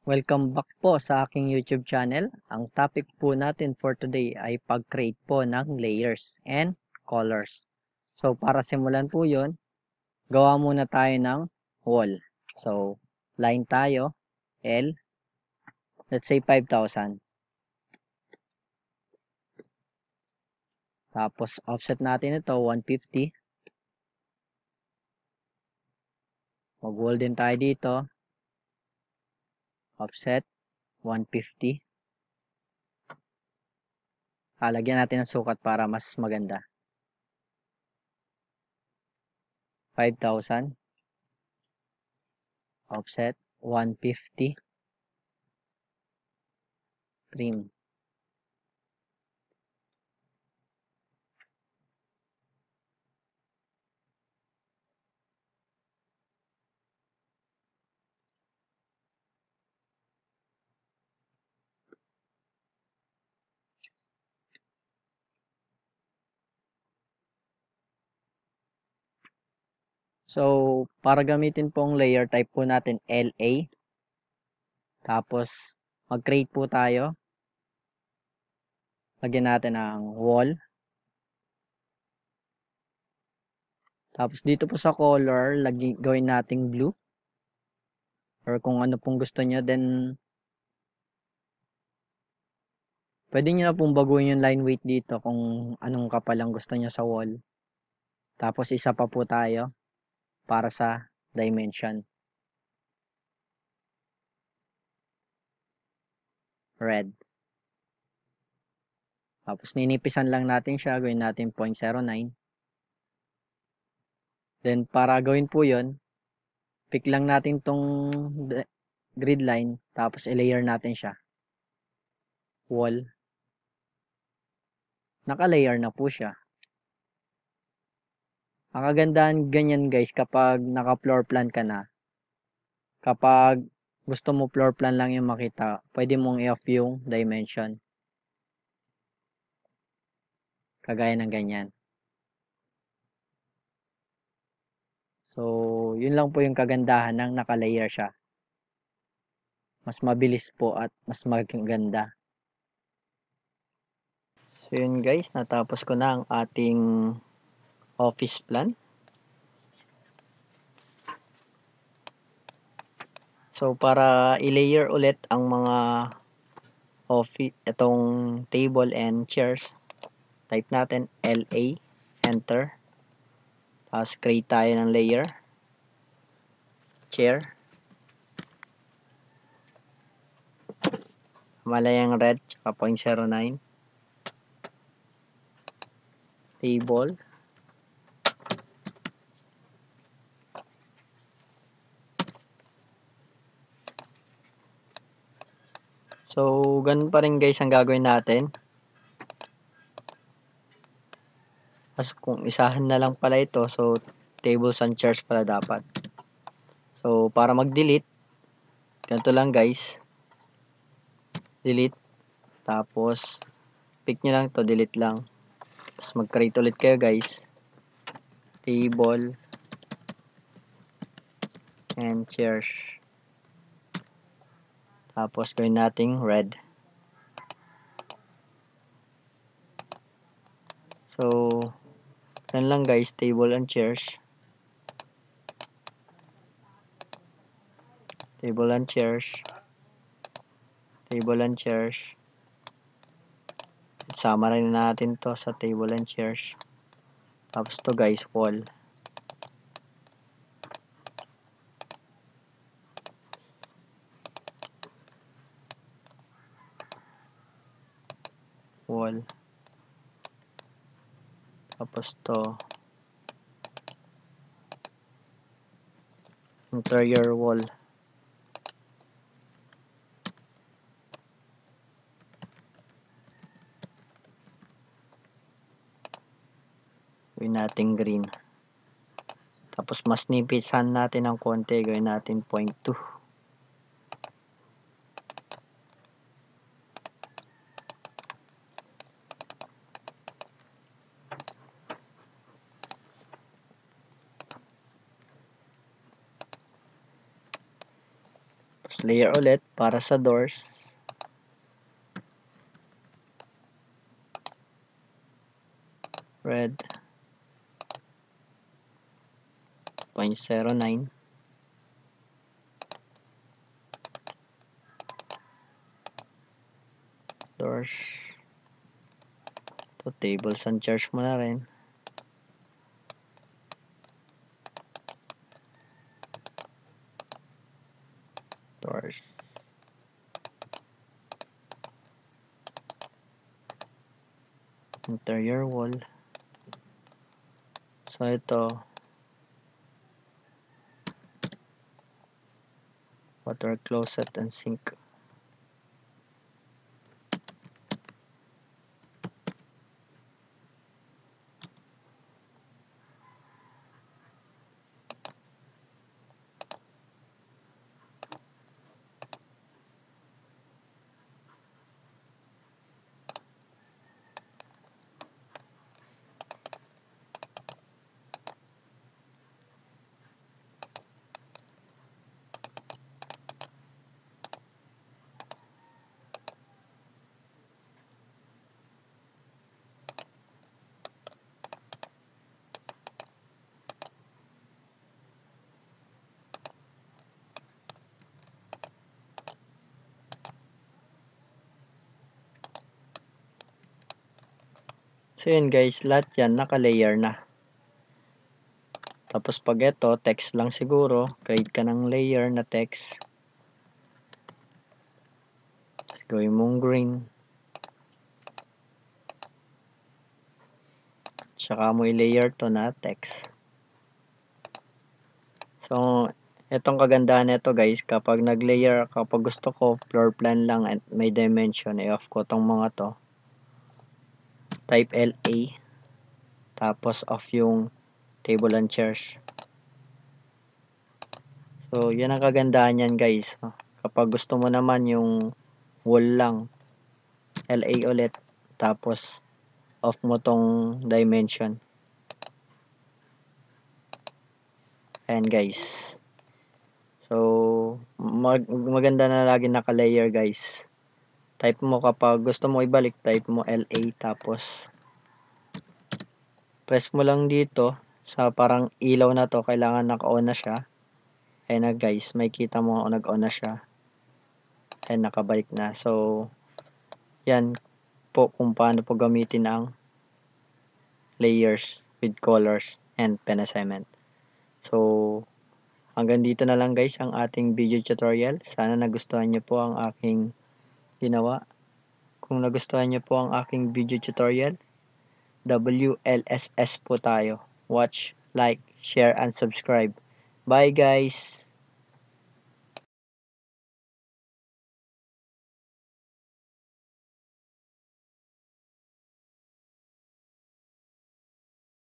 Welcome back po sa aking YouTube channel. Ang topic po natin for today ay pag-create po ng layers and colors. So para simulan po yon, gawa muna tayo ng wall. So line tayo, L, let's say 5,000. Tapos offset natin ito 150. Mag-wall din tayo dito, offset 150. Lagyan natin ng sukat para mas maganda. 5,000, offset 150, trim. So, para gamitin pong layer type po natin LA. Tapos, mag-create po tayo. Lagyan natin ang wall. Tapos, dito po sa color, gawin nating blue. Or kung ano pong gusto nyo. Then, pwede nyo na pong baguhin yung line weight dito kung anong kapal ang gusto nyo sa wall. Tapos, isa pa po tayo para sa dimension. Red. Tapos, ninipisan lang natin siya. Gawin natin 0.09. Then, para gawin po yon, pick lang natin tong grid line. Tapos, i-layer natin siya. Wall. Naka-layer na po siya. Ang kagandahan ganyan guys kapag naka-floor plan ka na. Kapag gusto mo floor plan lang yung makita, pwede mong i-off yung dimension. Kagaya ng ganyan. So, yun lang po yung kagandahan ng naka-layer siya. Mas mabilis po at mas maganda. So, yun guys, natapos ko na ang ating office plan. So, para i-layer ulit ang mga itong table and chairs, type natin LA, enter. Tapos create tayo ng layer, chair, malayang red, tsaka 0.09, table, so ganun pa rin guys ang gagawin natin. Tapos kung isahan na lang pala ito, so tables and chairs pala dapat. So para mag-delete, ganito lang guys, delete, tapos pick nyo lang to, delete lang. Tapos mag-create ulit kayo guys, table and chairs. Tapos gawin nating red. So, yan lang guys, table and chairs. Table and chairs. Table and chairs. Sama rin natin to sa table and chairs. Tapos to guys, wall. Wall. Tapos to interior wall. Gawin natin green. Tapos mas nipisan natin ng konti. Gawin natin 0.2. layer ulit para sa doors. Red 0.09. Doors. To tables and chairs mo na rin. Doors. Interior wall. So ito, water closet and sink. So yun guys, lahat yan naka-layer na. Tapos pag ito, text lang siguro, create ka ng layer na text. Tapos gawin mong green. Tsaka mo i-layer to na text. So, itong kagandahan nito guys, kapag nag-layer, kapag gusto ko floor plan lang at may dimension, i-off ko tong mga to. Type LA. Tapos off yung table and chairs. So, yan ang kagandahan yan guys. Kapag gusto mo naman yung wall lang, LA ulit. Tapos, off mo tong dimension. Ayan guys. So, maganda na lagi naka-layer guys. Type mo kapag gusto mo ibalik, type mo LA tapos press mo lang dito sa parang ilaw na to, kailangan naka-on na siya. Ayan na guys, may kita mo nag-on na siya. Ayan, nakabalik na. So, yan po kung paano po gamitin ang layers with colors and pen assignment. So, hanggang dito na lang guys ang ating video tutorial. Sana nagustuhan nyo po ang aking ginawa. Kung nagustuhan nyo po ang aking video tutorial, WLSS po tayo. Watch, like, share, and subscribe. Bye guys!